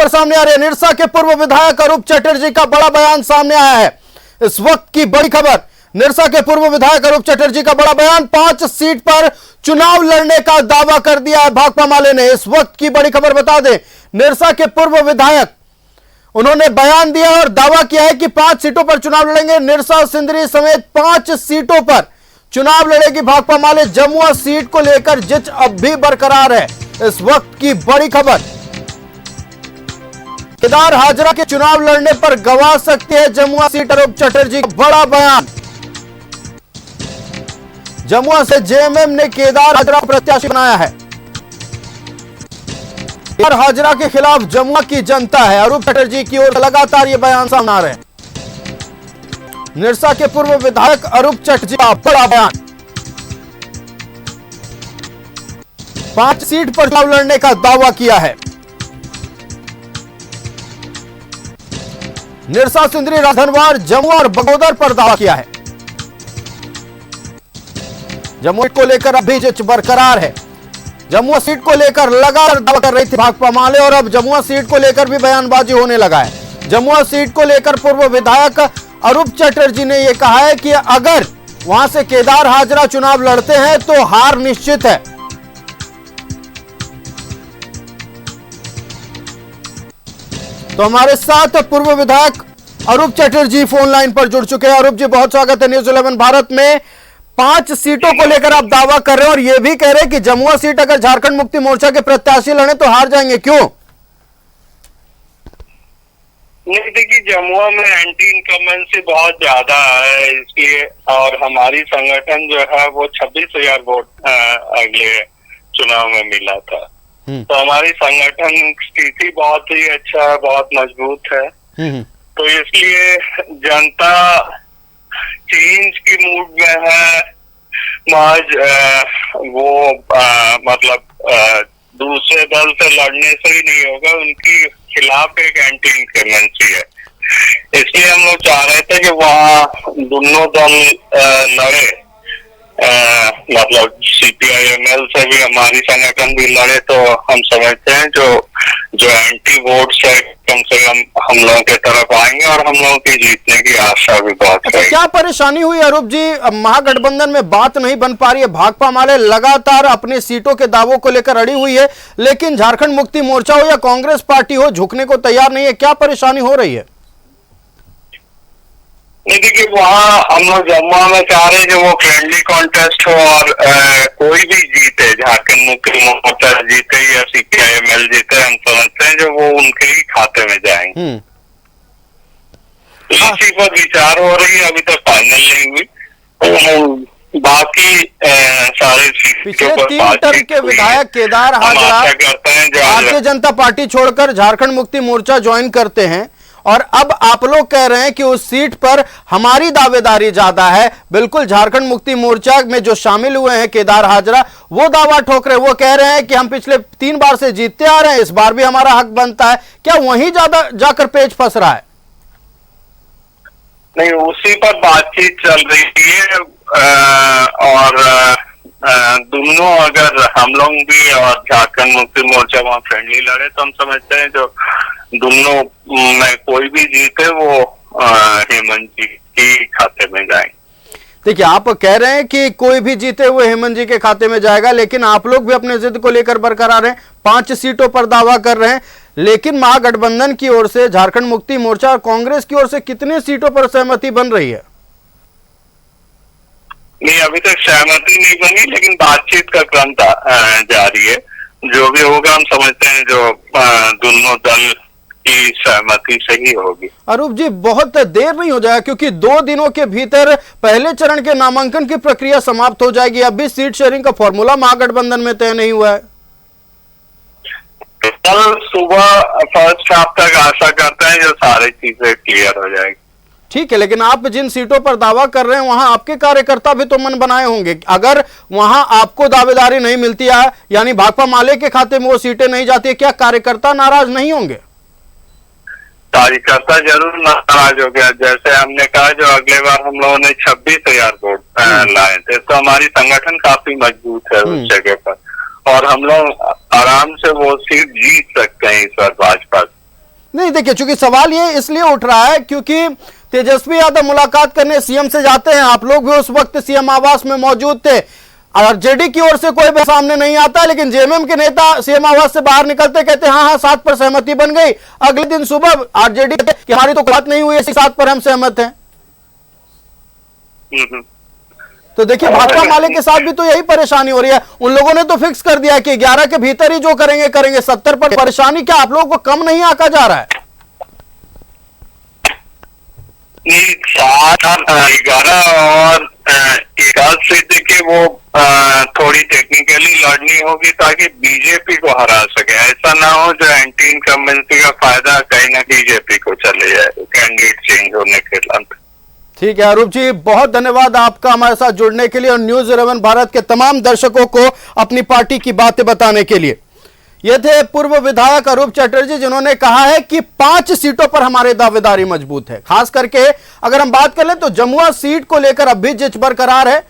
खबर सामने आ रही है। निरसा के पूर्व विधायक अरूप चटर्जी का बड़ा बयान सामने आया है। इस वक्त की बड़ी खबर, निरसा के पूर्व विधायक अरूप चटर्जी का बड़ा बयान। 5 सीट पर चुनाव लड़ने का दावा कर दिया है भाकपा माले ने। इस वक्त की बड़ी खबर बता दें, निरसा के पूर्व विधायक उन्होंने बयान दिया और दावा किया है कि 5 सीटों पर चुनाव लड़ेंगे। निरसा सिंदरी समेत 5 सीटों पर चुनाव लड़ेगी भाकपा माले। जमुआ सीट को लेकर जिच अब भी बरकरार है। इस वक्त की बड़ी खबर, केदार हाजरा के चुनाव लड़ने पर गंवा सकती है जमुआ सीट। अरूप चटर्जी का बड़ा बयान। जमुआ से जेएमएम ने केदार हाजरा को प्रत्याशी बनाया है। केदार हाजरा के खिलाफ जमुआ की जनता है। अरूप चटर्जी की ओर लगातार ये बयान सामने आ रहे हैं। निरसा के पूर्व विधायक अरूप चटर्जी का बड़ा बयान। 5 सीट पर चुनाव लड़ने का दावा किया है। निरसा सिंदरी राधनवार, जमुआ और बगोदर पर दावा किया है। जमुआ को लेकर अभी जिच बरकरार है। जमुआ सीट को लेकर लगातार दावा कर रही थी भाकपा माले और अब जमुआ सीट को लेकर भी बयानबाजी होने लगा है। जमुआ सीट को लेकर पूर्व विधायक अरूप चटर्जी ने यह कहा है कि अगर वहां से केदार हाजरा चुनाव लड़ते हैं तो हार निश्चित है। तो हमारे साथ पूर्व विधायक अरूप चटर्जी फोन लाइन पर जुड़ चुके हैं। अरूप जी, बहुत स्वागत है न्यूज़ 11 भारत में। 5 सीटों को लेकर आप दावा कर रहे हैं और यह भी कह रहे हैं कि जमुआ सीट अगर झारखंड मुक्ति मोर्चा के प्रत्याशी लड़े तो हार जाएंगे, क्यों? नहीं, देखिए, जमुआ में एंटी इनकम्बेंसी बहुत ज्यादा है इसलिए, और हमारी संगठन जो है वो 26,000 वोट अगले चुनाव में मिला था। तो हमारी संगठन स्थिति बहुत ही अच्छा है, बहुत मजबूत है। तो इसलिए जनता चेंज की मूड में है। आज वो मतलब दूसरे दल से लड़ने से ही नहीं होगा, उनकी खिलाफ एक एंटी इनकम्बेंसी है। इसलिए हम लोग चाह रहे थे कि वहाँ दोनों दल लड़े, मतलब सीपीआईएमएल से भी हमारी संगठन भी लड़े। तो हम समझते हैं जो एंटी वोट्स है कम से कम हम लोगों के तरफ आएंगे और हम लोगों की जीतने की आशा भी बहुत है। क्या परेशानी हुई अरूप जी? महागठबंधन में बात नहीं बन पा रही है। भाकपा माले लगातार अपने सीटों के दावों को लेकर अड़ी हुई है, लेकिन झारखंड मुक्ति मोर्चा हो या कांग्रेस पार्टी हो झुकने को तैयार नहीं है। क्या परेशानी हो रही है? नहीं, देखिए, वहाँ हम लोग जमुआ में चाह रहे हैं कि वो फ्रेंडली कॉन्टेस्ट हो और कोई भी जीते, झारखंड मुक्ति मोर्चा जीते या सीपीआईएमएल जीते, हम समझते हैं जो वो उनके ही खाते में जाएंगे। इसी पर विचार हो रही है, अभी तक फाइनल नहीं हुई। बाकी सारे पिछले 3 टर्म के विधायक केदार हाजरा भारतीय जनता पार्टी छोड़कर झारखंड मुक्ति मोर्चा ज्वाइन करते हैं और अब आप लोग कह रहे हैं कि उस सीट पर हमारी दावेदारी ज्यादा है। बिल्कुल, झारखंड मुक्ति मोर्चा में जो शामिल हुए हैं केदार हाजरा, वो दावा ठोक रहे हैं। वो कह रहे हैं कि हम पिछले 3 बार से जीतते आ रहे हैं, इस बार भी हमारा हक बनता है। क्या वहीं ज्यादा जाकर पेच फंस रहा है? नहीं, उसी पर बातचीत चल रही है और दोनों, अगर हम लोग भी और झारखंड मुक्ति मोर्चा वहाँ फ्रेंडली लड़े तो हम समझते हैं जो दोनों में कोई भी जीते वो हेमंत जी के खाते में जाएंगे। देखिए, आप कह रहे हैं कि कोई भी जीते हुए हेमंत जी के खाते में जाएगा, लेकिन आप लोग भी अपने जिद को लेकर बरकरार हैं। 5 सीटों पर दावा कर रहे हैं, लेकिन महागठबंधन की ओर से झारखंड मुक्ति मोर्चा और कांग्रेस की ओर से कितने सीटों पर सहमति बन रही है? नहीं, अभी तक सहमति नहीं बनी, लेकिन बातचीत का क्रम जारी है। जो भी होगा हम समझते हैं जो दोनों दल की सहमति से ही होगी। अरूप जी, बहुत देर नहीं हो जाएगा क्योंकि 2 दिनों के भीतर पहले चरण के नामांकन की प्रक्रिया समाप्त हो जाएगी। अभी सीट शेयरिंग का फॉर्मूला महागठबंधन में तय नहीं हुआ है। कल सुबह फर्स्ट हाफ तक आशा करते हैं जो सारी चीजें क्लियर हो जाएगी। ठीक है, लेकिन आप जिन सीटों पर दावा कर रहे हैं वहां आपके कार्यकर्ता भी तो मन बनाए होंगे। अगर वहां आपको दावेदारी नहीं मिलती है, यानी भाकपा माले के खाते में वो सीटें नहीं जाती है, क्या कार्यकर्ता नाराज नहीं होंगे? कार्यकर्ता जरूर नाराज हो गया। जैसे हमने कहा, जो अगले बार हम लोगों ने 26,000 वोट लाए थे, तो हमारी संगठन काफी मजबूत है उस जगह पर और हम लोग आराम से वो सीट जीत सकते हैं इस बार भाजपा। नहीं, देखिए चूंकि सवाल ये इसलिए उठ रहा है क्योंकि तेजस्वी यादव मुलाकात करने सीएम से जाते हैं, आप लोग भी उस वक्त सीएम आवास में मौजूद थे, आरजेडी की ओर से कोई भी सामने नहीं आता, लेकिन जेएमएम के नेता सीएम आवास से बाहर निकलते कहते हैं हाँ 7 पर सहमति बन गई। अगले दिन सुबह आरजेडी की हमारी तो बात नहीं हुई, 7 पर हम सहमत हैं। तो देखिए भाकपा माले के साथ भी तो यही परेशानी हो रही है, उन लोगों ने तो फिक्स कर दिया कि 11 के भीतर ही जो करेंगे करेंगे, 70 पर परेशानी क्या आप लोगों को कम नहीं आका जा रहा है? नहीं, 11 और 1 सीट देखिए वो थोड़ी टेक्निकली लड़नी होगी ताकि बीजेपी को हरा सके। ऐसा ना हो जो एंटी इनकम्बेंसी का फायदा कहीं ना बीजेपी को चले जाए कैंडिडेट चेंज होने के बाद। ठीक है अरूप जी, बहुत धन्यवाद आपका हमारे साथ जुड़ने के लिए और न्यूज़ 11 भारत के तमाम दर्शकों को अपनी पार्टी की बातें बताने के लिए। ये थे पूर्व विधायक अरूप चटर्जी जिन्होंने कहा है कि 5 सीटों पर हमारे दावेदारी मजबूत है। खास करके अगर हम बात कर लें तो जमुआ सीट को लेकर अब भी जिच बरकरार है।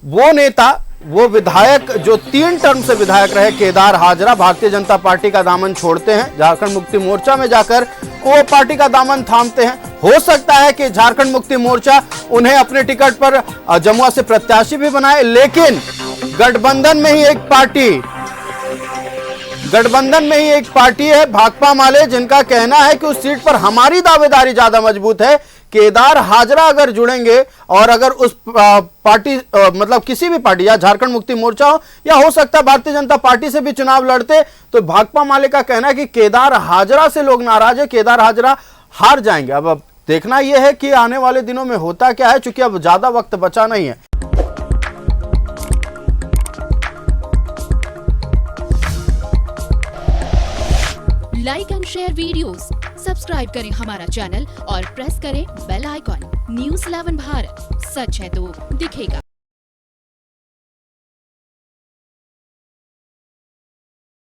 वो नेता, वो विधायक जो 3 टर्म से विधायक रहे, केदार हाजरा, भारतीय जनता पार्टी का दामन छोड़ते हैं, झारखंड मुक्ति मोर्चा में जाकर वो पार्टी का दामन थामते हैं। हो सकता है कि झारखंड मुक्ति मोर्चा उन्हें अपने टिकट पर जमुआ से प्रत्याशी भी बनाए, लेकिन गठबंधन में ही एक पार्टी है भाकपा माले, जिनका कहना है कि उस सीट पर हमारी दावेदारी ज्यादा मजबूत है। केदार हाजरा अगर जुड़ेंगे और अगर उस पार्टी मतलब किसी भी पार्टी या झारखंड मुक्ति मोर्चा हो या हो सकता है भारतीय जनता पार्टी से भी चुनाव लड़ते, तो भाकपा माले का कहना है कि केदार हाजरा से लोग नाराज है, केदार हाजरा हार जाएंगे। अब देखना यह है कि आने वाले दिनों में होता क्या है, चूंकि अब ज्यादा वक्त बचा नहीं है। Like and share videos, subscribe करें हमारा चैनल और प्रेस करें बेल आइकॉन। न्यूज़ 11 भारत, सच है तो दिखेगा।